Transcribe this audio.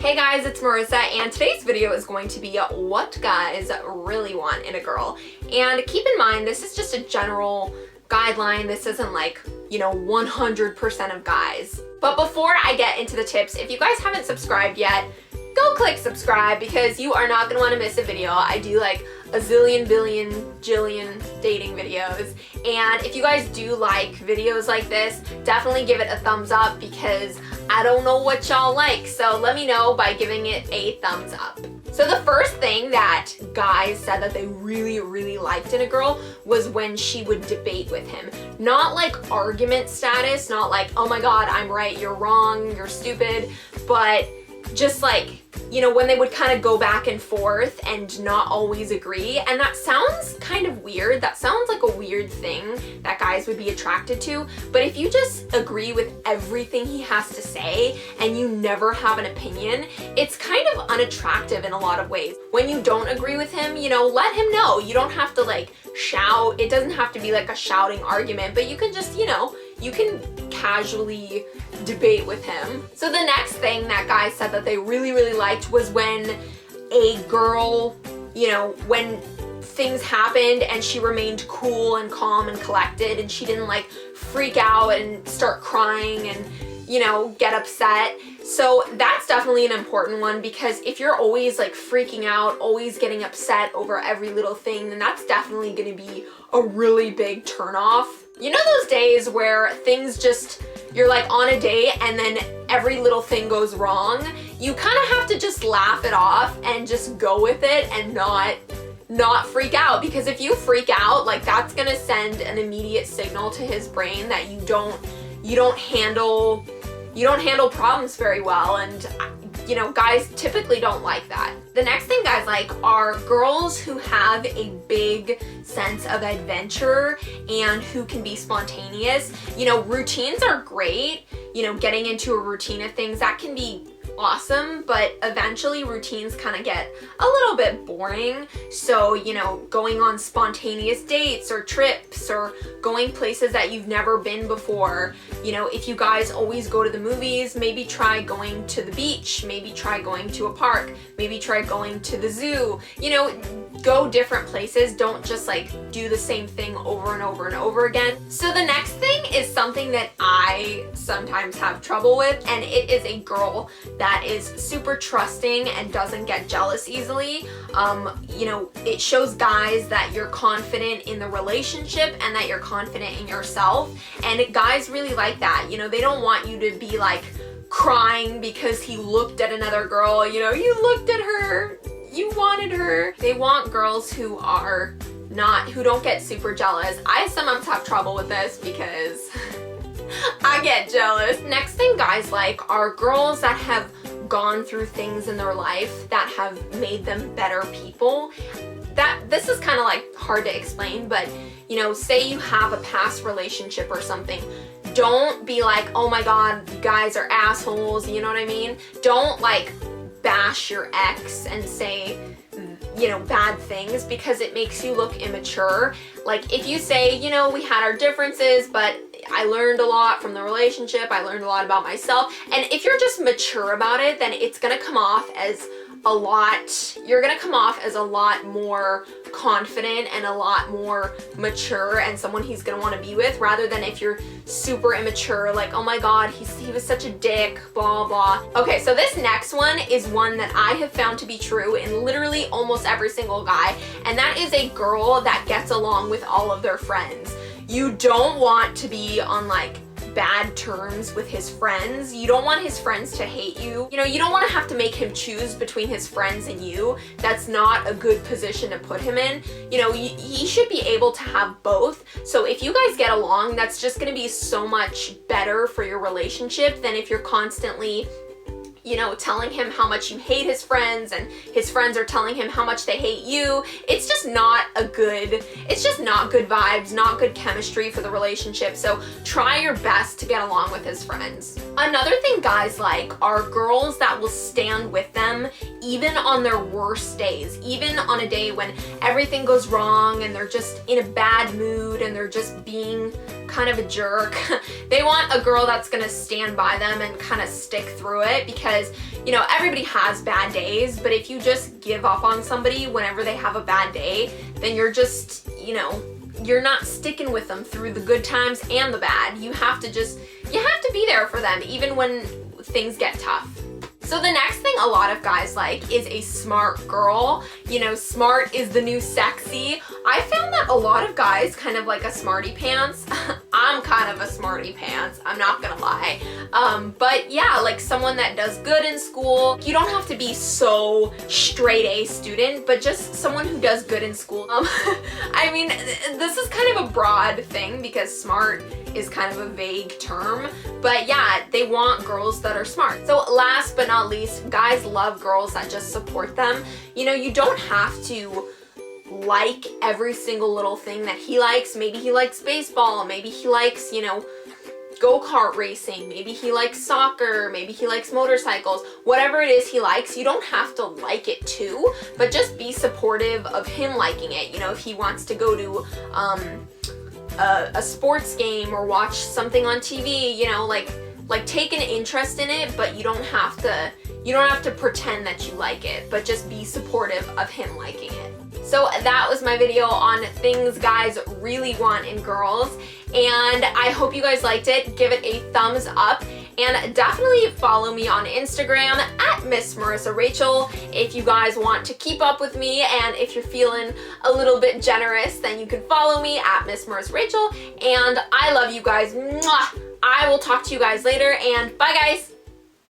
Hey guys, it's Marissa, and today's video is going to be what guys really want in a girl. And keep in mind, this is just a general guideline. This isn't like, 100% of guys. But before I get into the tips, if you guys haven't subscribed yet, go click subscribe because you are not going to want to miss a video. I do like a zillion, billion, jillion dating videos. And if you guys do like videos like this, definitely give it a thumbs up because I don't know what y'all like. So let me know by giving it a thumbs up. So the first thing that guys said that they really, really liked in a girl was when she would debate with him. Not like argument status, not like, oh my God, I'm right, you're wrong, you're stupid, but just like, when they would kind of go back and forth and not always agree. And that sounds kind of weird. That sounds like a weird thing that guys would be attracted to. But if you just agree with everything he has to say and you never have an opinion, it's kind of unattractive in a lot of ways. When you don't agree with him, let him know. You don't have to like shout. It doesn't have to be like a shouting argument, but you can just, you can casually debate with him. So the next thing that guys said that they really, really liked was when a girl, when things happened and she remained cool and calm and collected and she didn't like freak out and start crying and, get upset. So that's definitely an important one because if you're always like freaking out, always getting upset over every little thing, then that's definitely going to be a really big turnoff. Those days where things just, you're like on a date and then every little thing goes wrong, you kind of have to just laugh it off and just go with it and not freak out, because if you freak out, like that's going to send an immediate signal to his brain that you don't handle problems very well, and guys typically don't like that. The next thing guys like are girls who have a big sense of adventure and who can be spontaneous. Routines are great. Getting into a routine of things, that can be awesome, but eventually routines kind of get a little bit boring. So, going on spontaneous dates or trips or going places that you've never been before. If you guys always go to the movies, maybe try going to the beach, maybe try going to a park, maybe try going to the zoo. Go different places. Don't just like do the same thing over and over and over again. So the next thing is something that I sometimes have trouble with, and it is a girl that is super trusting and doesn't get jealous easily. It shows guys that you're confident in the relationship and that you're confident in yourself, and guys really like that. They don't want you to be like crying because he looked at another girl. You looked at her, you wanted her. They want girls who don't get super jealous. I sometimes have trouble with this because I get jealous. Next thing guys like are girls that have gone through things in their life that have made them better people. This is kind of like hard to explain, but say you have a past relationship or something. Don't be like, oh my God, you guys are assholes, you know what I mean? Don't like bash your ex and say, bad things, because it makes you look immature. Like if you say, we had our differences, but I learned a lot from the relationship, I learned a lot about myself. And if you're just mature about it, then it's gonna come off as you're gonna come off as a lot more confident and a lot more mature and someone he's gonna want to be with, rather than if you're super immature, like, oh my God, he was such a dick, blah, blah. Okay, so this next one is one that I have found to be true in literally almost every single guy, and that is a girl that gets along with all of their friends. You don't want to be on like bad terms with his friends. You don't want his friends to hate you. You don't want to have to make him choose between his friends and you. That's not a good position to put him in. He should be able to have both. So if you guys get along, that's just going to be so much better for your relationship than if you're constantly telling him how much you hate his friends and his friends are telling him how much they hate you. It's just not good vibes, not good chemistry for the relationship. So try your best to get along with his friends. Another thing guys like are girls that will stand with them even on their worst days, even on a day when everything goes wrong and they're just in a bad mood and they're just being kind of a jerk. They want a girl that's gonna stand by them and kind of stick through it, because, you know, everybody has bad days, but if you just give up on somebody whenever they have a bad day, then you're just, you know, you're not sticking with them through the good times and the bad. You have to be there for them even when things get tough. So the next thing a lot of guys like is a smart girl. You know, smart is the new sexy. I found that a lot of guys kind of like a smarty pants. I'm kind of a smarty pants, I'm not gonna lie. But yeah, like someone that does good in school. You don't have to be so straight A student, but just someone who does good in school. I mean, this is kind of a broad thing because smart is kind of a vague term, but yeah, they want girls that are smart. So last but not least, guys love girls that just support them. You know, you don't have to like every single little thing that he likes. Maybe he likes baseball, maybe he likes, you know, go-kart racing, maybe he likes soccer, maybe he likes motorcycles. Whatever it is he likes, you don't have to like it too, but just be supportive of him liking it. You know, if he wants to go to a sports game or watch something on TV, you know, like take an interest in it, but you don't have to pretend that you like it, but just be supportive of him liking it. So that was my video on things guys really want in girls, and I hope you guys liked it. Give it a thumbs up, and definitely follow me on Instagram at Miss Marissa Rachel if you guys want to keep up with me, and if you're feeling a little bit generous, then you can follow me at Miss Marissa Rachel, and I love you guys. Mwah! I will talk to you guys later, and bye guys!